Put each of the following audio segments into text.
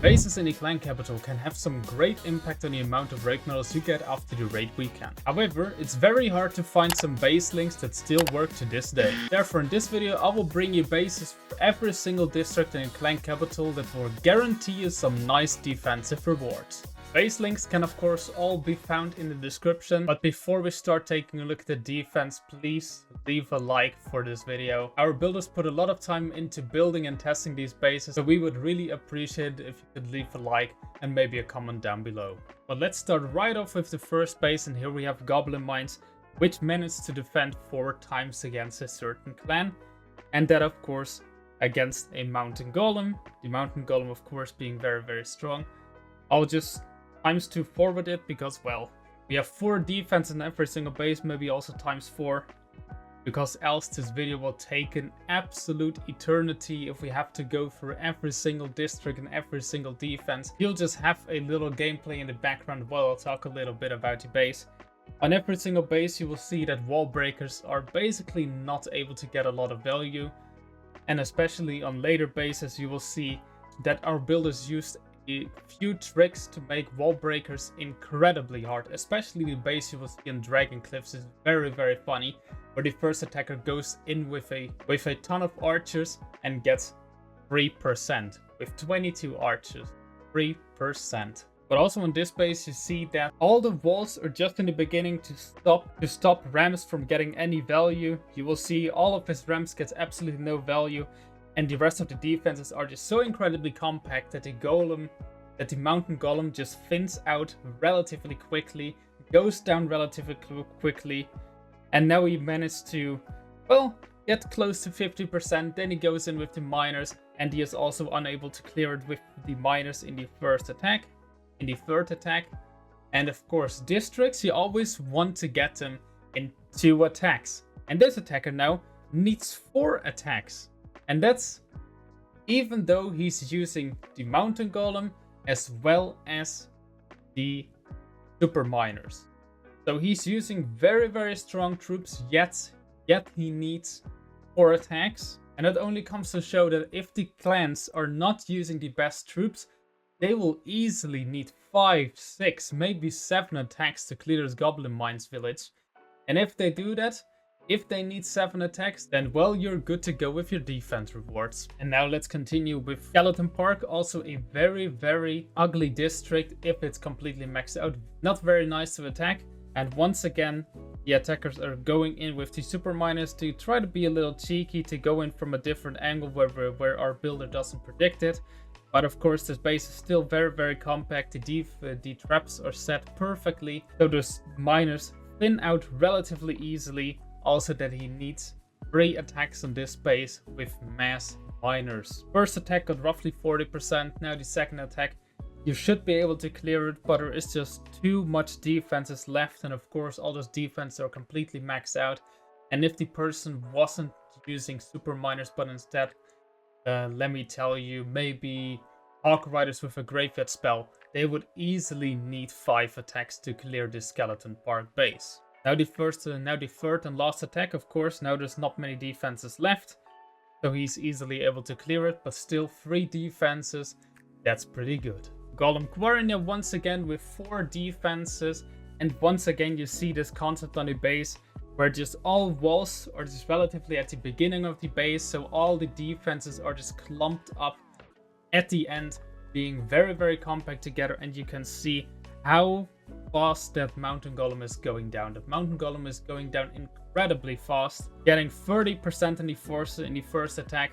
Bases in the Clan Capital can have some great impact on the amount of raid medals you get after the raid weekend. However, it's very hard to find some Baselinks that still work to this day. Therefore, in this video I will bring you bases for every single district in the Clan Capital that will guarantee you some nice defensive rewards. Baselinks can of course all be found in the description, but before we start taking a look at the defense, please leave a like for this video. Our builders put a lot of time into building and testing these bases, so we would really appreciate it if you could leave a like and maybe a comment down below. But let's start right off with the first base, and here we have Goblin mines, which managed to defend 4 times against a certain clan, and that of course against a Mountain Golem. The Mountain Golem of course being very strong. I'll just ×2 forward it because, well, we have 4 defense in every single base, maybe also ×4, because else this video will take an absolute eternity if we have to go through every single district and every single defense. You'll just have a little gameplay in the background while I'll talk a little bit about the base. On every single base you will see that wall breakers are basically not able to get a lot of value, and especially on later bases you will see that our builders used a few tricks to make wall breakers incredibly hard. Especially the base you will see in Dragon Cliffs is very funny, where the first attacker goes in with a ton of archers and gets 3% with 22 archers. 3%. But also in this base you see that all the walls are just in the beginning to stop Rams from getting any value. You will see all of his Rams gets absolutely no value, and the rest of the defenses are just so incredibly compact that the Mountain Golem just thins out relatively quickly, goes down relatively quickly, and now he managed to, well, get close to 50%. Then he goes in with the miners, and he is also unable to clear it with the miners in the first attack, in the third attack. And of course, districts, you always want to get them in 2 attacks. And this attacker now needs 4 attacks. And that's even though he's using the Mountain Golem as well as the super miners. So he's using very strong troops, yet he needs 4 attacks. And that only comes to show that if the clans are not using the best troops, they will easily need 5, 6, maybe 7 attacks to clear this Goblin Mines village. And if they do that, if they need 7 attacks, then well, you're good to go with your defense rewards. And now let's continue with Skeleton Park, also a very ugly district if it's completely maxed out. Not very nice to attack. And once again, the attackers are going in with the super miners to try to be a little cheeky, to go in from a different angle where our builder doesn't predict it. But of course this base is still very compact. The traps are set perfectly, so those miners thin out relatively easily. Also that he needs 3 attacks on this base with mass miners. First attack got roughly 40%. Now the second attack, you should be able to clear it, but there is just too much defenses left, and of course all those defenses are completely maxed out. And if the person wasn't using super miners but instead, let me tell you, maybe Hawk Riders with a graveyard spell, they would easily need 5 attacks to clear this Skeleton Park base. Now the third and last attack, of course, now there's not many defenses left, so he's easily able to clear it, but still 3 defenses, that's pretty good. Golem Quarry now once again with 4 defenses, and once again you see this concept on the base, where just all walls are just relatively at the beginning of the base, so all the defenses are just clumped up at the end, being very compact together, and you can see how fast that Mountain Golem is going down. The Mountain Golem is going down incredibly fast, getting 30% in the first attack,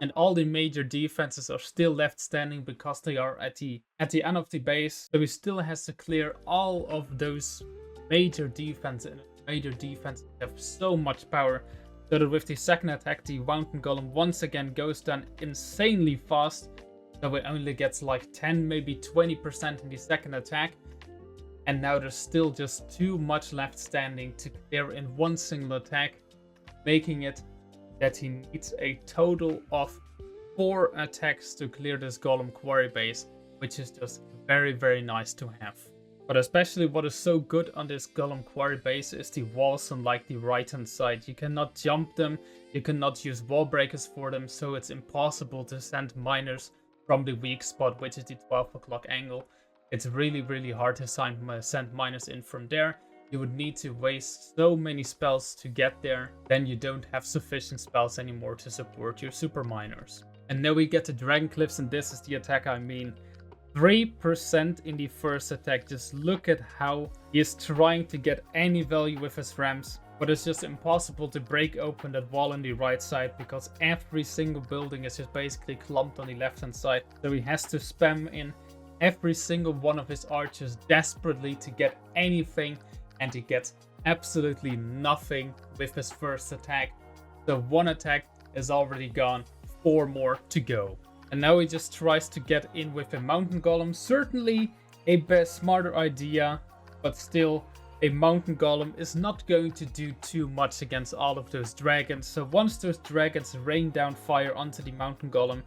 and all the major defenses are still left standing because they are at the end of the base. So he still has to clear all of those major defenses, and major defenses have so much power, so that with the second attack the Mountain Golem once again goes down insanely fast. So it only gets like 10, maybe 20% in the second attack. And now there's still just too much left standing to clear in one single attack, making it that he needs a total of 4 attacks to clear this Golem Quarry base, which is just very nice to have. But especially what is so good on this Golem Quarry base is the walls on like the right hand side. You cannot jump them, you cannot use wall breakers for them, so it's impossible to send miners from the weak spot, which is the 12 o'clock angle. It's really hard to send miners in from there. You would need to waste so many spells to get there, then you don't have sufficient spells anymore to support your super miners. And now we get to Dragon Cliffs, and this is the attack I mean. 3% in the first attack. Just look at how he is trying to get any value with his ramps, but it's just impossible to break open that wall on the right side because every single building is just basically clumped on the left hand side. So he has to spam in every single one of his archers desperately to get anything, and he gets absolutely nothing with his first attack. So one attack is already gone, 4 more to go. And now he just tries to get in with a Mountain Golem. Certainly a smarter idea, but still a Mountain Golem is not going to do too much against all of those dragons. So once those dragons rain down fire onto the Mountain Golem,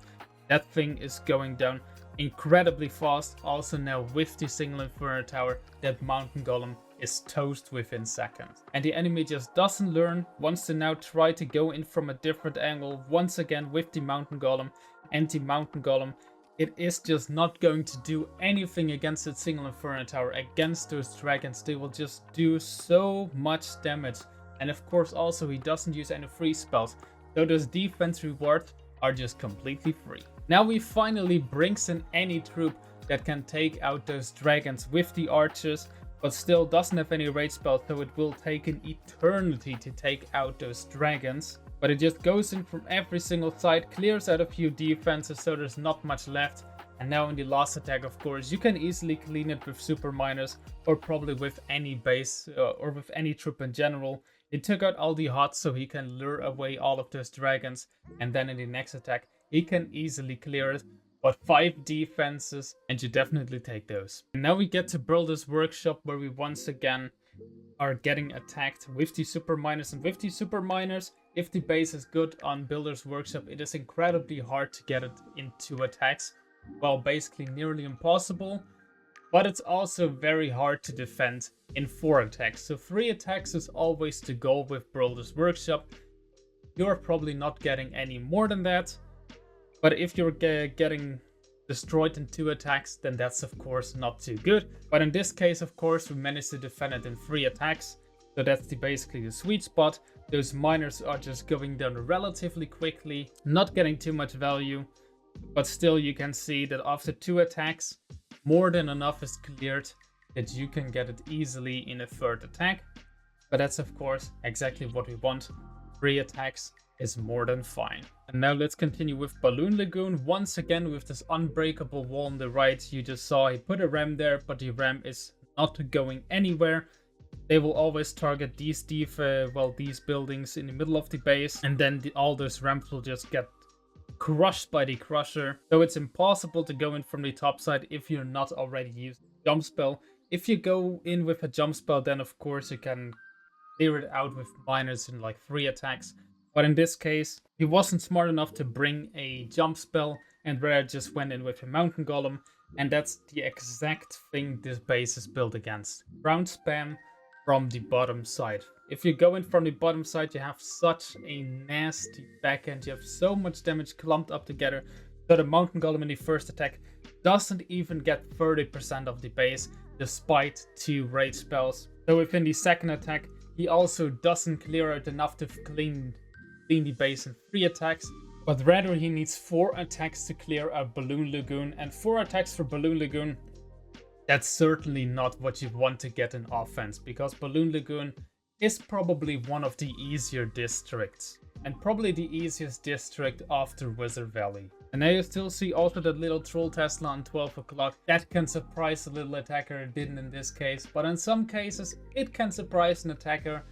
that thing is going down incredibly fast. Also now with the single Inferno Tower, that Mountain Golem is toast within seconds. And the enemy just doesn't learn, wants to now try to go in from a different angle once again with the Mountain Golem. And the Mountain Golem, it is just not going to do anything against its single Inferno Tower. Against those dragons, they will just do so much damage. And of course also he doesn't use any free spells, so those defense rewards are just completely free. Now he finally brings in any troop that can take out those dragons with the archers, but still doesn't have any rage spells, so it will take an eternity to take out those dragons. But it just goes in from every single side, clears out a few defenses, so there's not much left. And now in the last attack, of course, you can easily clean it with super miners, or probably with any base, or with any troop in general. He took out all the HOTS so he can lure away all of those dragons, and then in the next attack, he can easily clear it. But 5 defenses, and you definitely take those. And now we get to Builder's Workshop, where we once again are getting attacked with the super miners. And with the super miners, if the base is good on Builder's Workshop, it is incredibly hard to get it in 2 attacks. Well, basically nearly impossible. But it's also very hard to defend in 4 attacks. So 3 attacks is always the goal with Builder's Workshop. You're probably not getting any more than that. But if you're getting destroyed in 2 attacks, then that's of course not too good. But in this case, of course, we managed to defend it in 3 attacks. So that's basically the sweet spot. Those miners are just going down relatively quickly, not getting too much value. But still you can see that after 2 attacks, more than enough is cleared that you can get it easily in a 3rd attack. But that's of course exactly what we want. 3 attacks is more than fine. And now let's continue with Balloon Lagoon. Once again with this unbreakable wall on the right. You just saw he put a ram there, but the ram is not going anywhere. They will always target these buildings in the middle of the base, and then all those ramps will just get crushed by the crusher. So it's impossible to go in from the top side if you're not already using jump spell. If you go in with a jump spell, then of course you can clear it out with miners in like 3 attacks. But in this case, he wasn't smart enough to bring a jump spell, and Rare just went in with a Mountain Golem, and that's the exact thing this base is built against. Ground spam from the bottom side. If you go in from the bottom side, you have such a nasty backhand, you have so much damage clumped up together, so the Mountain Golem in the first attack doesn't even get 30% of the base, despite 2 rage spells. So within the second attack, he also doesn't clear out enough to clean the base in 3 attacks, but rather he needs 4 attacks to clear a Balloon Lagoon, and 4 attacks for Balloon Lagoon, that's certainly not what you want to get in offense, because Balloon Lagoon is probably one of the easier districts, and probably the easiest district after Wizard Valley. And now you still see also that little Troll Tesla on 12 o'clock. That can surprise a little attacker, it didn't in this case, but in some cases it can surprise an attacker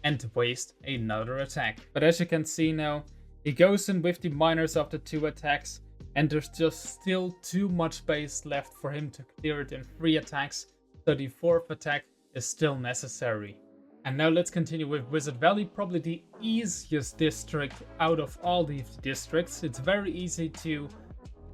and waste another attack. But as you can see now, he goes in with the miners after 2 attacks, and there's just still too much base left for him to clear it in 3 attacks, so the 4th attack is still necessary. And now let's continue with Wizard Valley, probably the easiest district out of all these districts. It's very easy to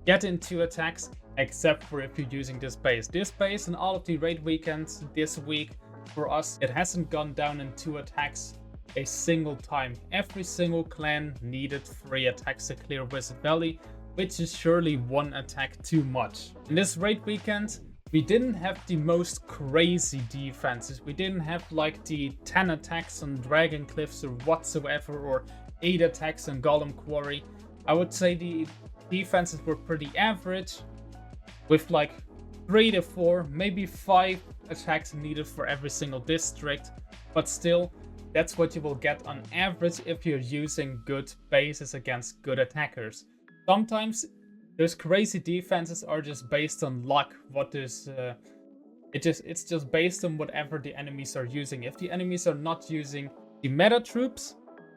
get in 2 attacks, except for if you're using this base. This base and all of the raid weekends this week, for us, it hasn't gone down in 2 attacks a single time. Every single clan needed 3 attacks to clear Wizard Valley, which is surely one attack too much. In this raid weekend, we didn't have the most crazy defenses. We didn't have like the 10 attacks on Dragon Cliffs or whatsoever, or 8 attacks on Golem Quarry. I would say the defenses were pretty average, with like 3 to 4, maybe 5 attacks needed for every single district. But still, that's what you will get on average if you're using good bases against good attackers. Sometimes those crazy defenses are just based on luck. It's just based on whatever the enemies are using. If the enemies are not using the meta troops,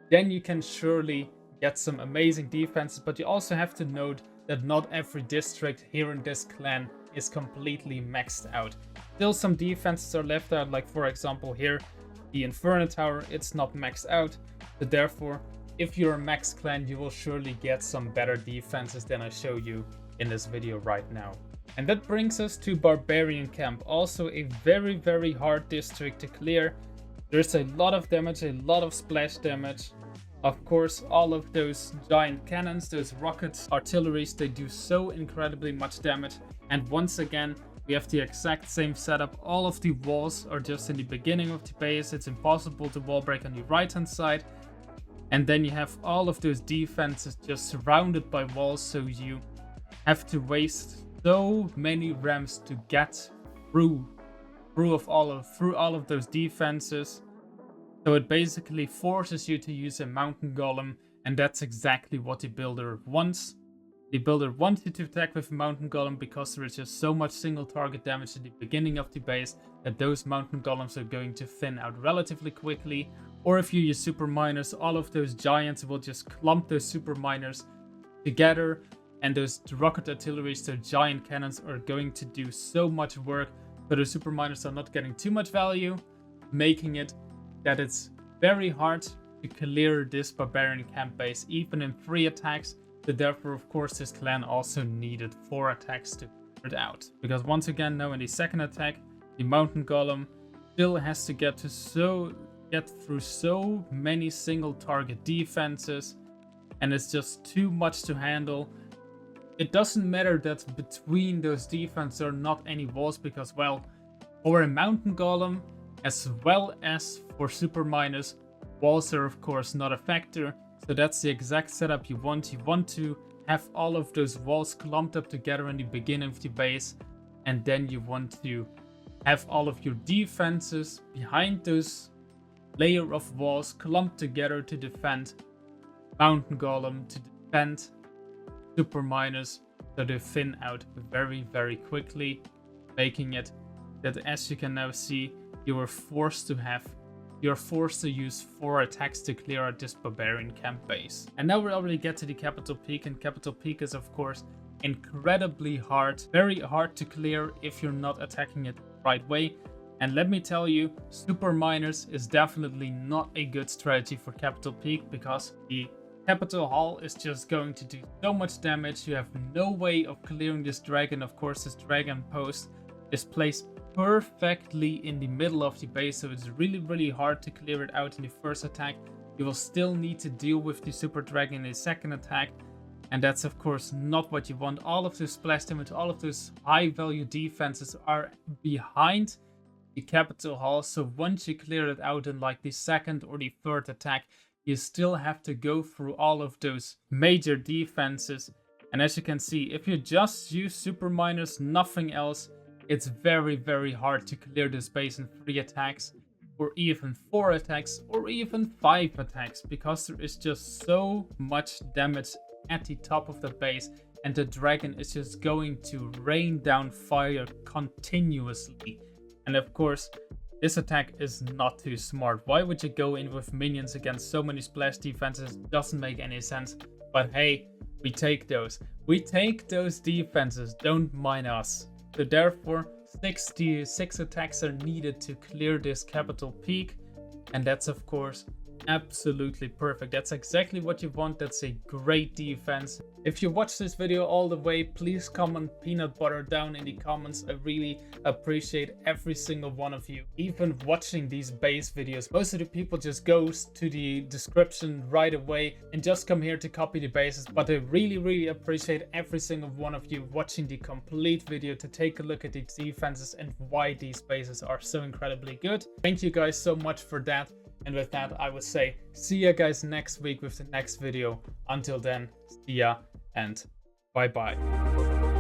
then you can surely get some amazing defenses. But you also have to note that not every district here in this clan is completely maxed out. Still some defenses are left out, like for example here, the Inferno Tower, it's not maxed out. So therefore, if you're a max clan, you will surely get some better defenses than I show you in this video right now. And that brings us to Barbarian Camp, also a very, very hard district to clear. There's a lot of damage, a lot of splash damage. Of course, all of those giant cannons, those rocket artilleries, they do so incredibly much damage. And once again, we have the exact same setup. All of the walls are just in the beginning of the base. It's impossible to wall break on the right hand side. And then you have all of those defenses just surrounded by walls, so you have to waste so many ramps to get through all of those defenses. So it basically forces you to use a Mountain Golem, and that's exactly what the builder wants. The builder wants you to attack with a Mountain Golem because there is just so much single target damage at the beginning of the base that those Mountain Golems are going to thin out relatively quickly. Or if you use super miners, all of those giants will just clump those super miners together, and those rocket artilleries, those giant cannons, are going to do so much work. So the super miners are not getting too much value, making it that it's very hard to clear this Barbarian camp base, even in 3 attacks. So therefore, of course, this clan also needed 4 attacks to clear it out. Because once again, now in the second attack, the Mountain Golem still has to get through so many single target defenses, and it's just too much to handle. It doesn't matter that between those defenses are not any walls, because, well, for a Mountain Golem as well as for super miners, walls are of course not a factor. So that's the exact setup you want. You want to have all of those walls clumped up together in the beginning of the base, and then you want to have all of your defenses behind those layer of walls clumped together to defend Mountain Golem, to defend super miners, so they thin out very, very quickly, making it that, as you can now see, you are forced to use 4 attacks to clear out this Barbarian camp base. And now we already get to the Capital Peak, and Capital Peak is of course incredibly hard, very hard to clear if you're not attacking it the right way. And let me tell you, super miners is definitely not a good strategy for Capital Peak, because the Capital Hall is just going to do so much damage. You have no way of clearing this dragon. Of course, this dragon post is placed perfectly in the middle of the base, so it's really, really hard to clear it out in the first attack. You will still need to deal with the super dragon in the second attack, and that's of course not what you want. All of those splash damage, all of those high value defenses are behind the Capital Hall, so once you clear it out in like the second or the third attack, you still have to go through all of those major defenses. And as you can see, if you just use super miners, nothing else, it's very, very hard to clear this base in 3 attacks, or even 4 attacks, or even 5 attacks, because there is just so much damage at the top of the base, and the dragon is just going to rain down fire continuously. And of course, this attack is not too smart. Why would you go in with minions against so many splash defenses? Doesn't make any sense. But hey, we take those. We take those defenses, don't mind us. So therefore, 66 attacks are needed to clear this Capital Peak. And that's of course Absolutely perfect. That's exactly what you want. That's a great defense. If you watch this video all the way, please comment peanut butter down in the comments. I really appreciate every single one of you. Even watching these base videos, most of the people just goes to the description right away and just come here to copy the bases. But I really appreciate every single one of you watching the complete video to take a look at these defenses and why these bases are so incredibly good. Thank you guys so much for that. And with that, I would say, see ya guys next week with the next video. Until then, see ya and bye-bye.